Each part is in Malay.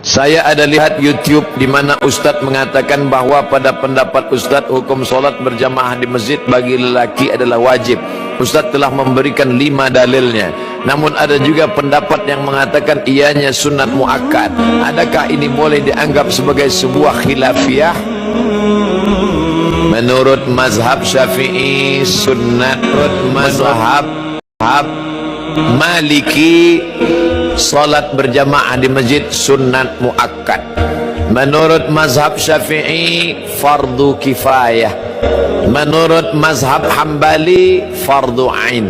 Saya ada lihat YouTube di mana Ustadz mengatakan bahwa pada pendapat Ustadz hukum solat berjamaah di masjid bagi lelaki adalah wajib. Ustadz telah memberikan 5 dalilnya. Namun ada juga pendapat yang mengatakan ianya sunat muakkad. Adakah ini boleh dianggap sebagai sebuah khilafiyah? Menurut mazhab Syafi'i sunat, menurut mazhab Maliki salat berjamaah di masjid sunat muakkad. Menurut mazhab Syafi'i fardu kifayah. Menurut mazhab Hambali fardu ain.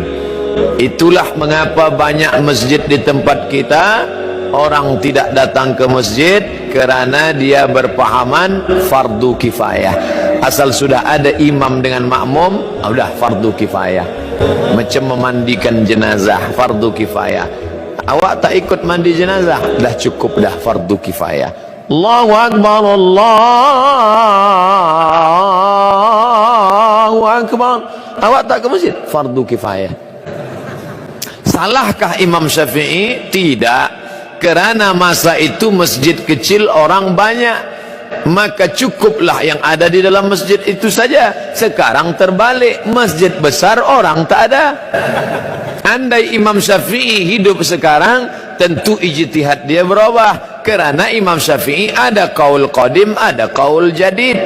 Itulah mengapa banyak masjid di tempat kita orang tidak datang ke masjid kerana dia berpahaman fardu kifayah. Asal sudah ada imam dengan makmum, sudah fardu kifayah. Macam memandikan jenazah fardu kifayah. Awak tak ikut mandi jenazah, dah cukup dah fardu kifayah. Allahu Akbar, Allahu Akbar. Awak tak ke masjid, fardu kifayah. Salahkah Imam Syafi'i? Tidak. Kerana masa itu masjid kecil orang banyak, maka cukuplah yang ada di dalam masjid itu saja. Sekarang terbalik, masjid besar orang tak ada. Andai Imam Syafi'i hidup sekarang, tentu ijtihad dia berubah. Kerana Imam Syafi'i ada qaul qadim, ada qaul jadid.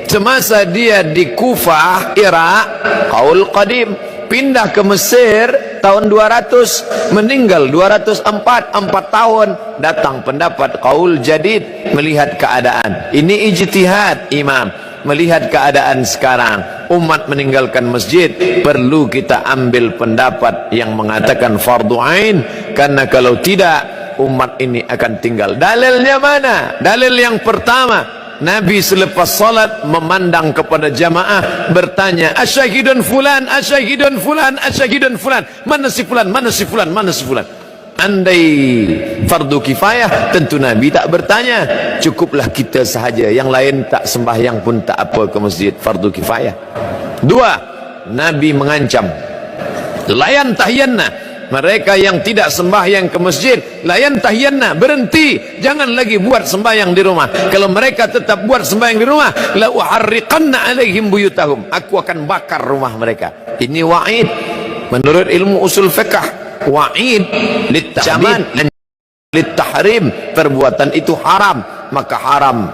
Semasa dia di Kufah, Irak, qaul qadim. Pindah ke Mesir tahun 200, meninggal 204, 4 tahun, datang pendapat qaul jadid, melihat keadaan. Ini ijtihad imam, melihat keadaan sekarang umat meninggalkan masjid, perlu kita ambil pendapat yang mengatakan fardu ain, karena kalau tidak umat ini akan tinggal. Dalilnya mana? Dalil yang pertama, Nabi selepas salat memandang kepada jamaah, bertanya, asyahidun fulan, asyahidun fulan, asyahidun fulan, mana si fulan, mana si fulan, mana si fulan. Andai fardu kifayah, tentu Nabi tak bertanya, cukuplah kita sahaja, yang lain tak sembahyang pun tak apa ke masjid, fardu kifayah. 2, Nabi mengancam, layan tahyanna, mereka yang tidak sembahyang ke masjid, layan tahyanna, berhenti, jangan lagi buat sembahyang di rumah. Kalau mereka tetap buat sembahyang di rumah, la uharriqanna alaihim buyutahum, aku akan bakar rumah mereka. Ini wa'id menurut ilmu usul fiqh. Wa'id littahdid, littahrim, perbuatan itu haram, maka haram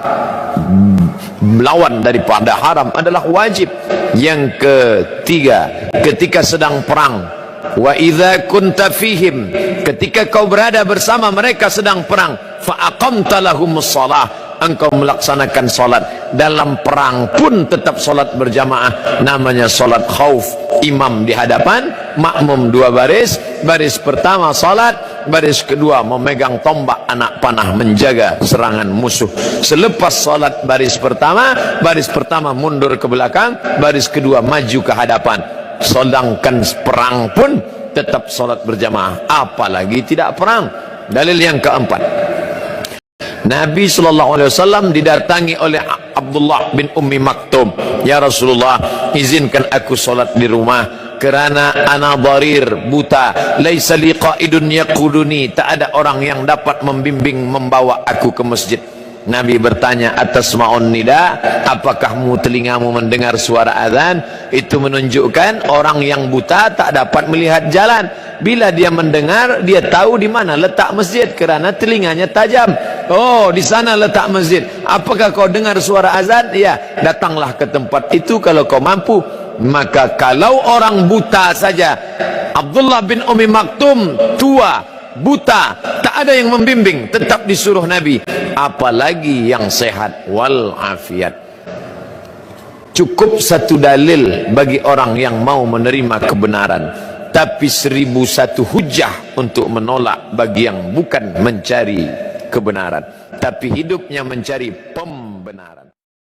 melawan daripada haram adalah wajib. Yang ketiga, ketika sedang perang, wa idza kunta fihim, ketika kau berada bersama mereka sedang perang, fa aqamta lahumus shalah, engkau melaksanakan salat. Dalam perang pun tetap salat berjamaah, namanya salat khauf. Imam di hadapan, makmum 2 baris, baris pertama salat, baris kedua memegang tombak anak panah menjaga serangan musuh. Selepas salat baris pertama mundur ke belakang, baris kedua maju ke hadapan. Sedangkan perang pun tetap salat berjamaah, apalagi tidak perang. Dalil yang keempat, Nabi SAW didatangi oleh Abdullah bin Ummi Maktum, ya Rasulullah, izinkan aku salat di rumah kerana ana dharir, buta, laisa li qaidun yaquduni, tak ada orang yang dapat membimbing membawa aku ke masjid. Nabi bertanya, atasma'un nida, apakah telingamu mendengar suara azan? Itu menunjukkan orang yang buta tak dapat melihat jalan. Bila dia mendengar, dia tahu di mana letak masjid kerana telinganya tajam. Oh, di sana letak masjid. Apakah kau dengar suara azan? Ya, datanglah ke tempat itu kalau kau mampu. Maka kalau orang buta saja, Abdullah bin Ummi Maktum tua, buta, tak ada yang membimbing, tetap disuruh Nabi, apalagi yang sehat wal afiat. Cukup satu dalil bagi orang yang mau menerima kebenaran, tapi 1001 hujah untuk menolak bagi yang bukan mencari kebenaran, tapi hidupnya mencari pembenaran.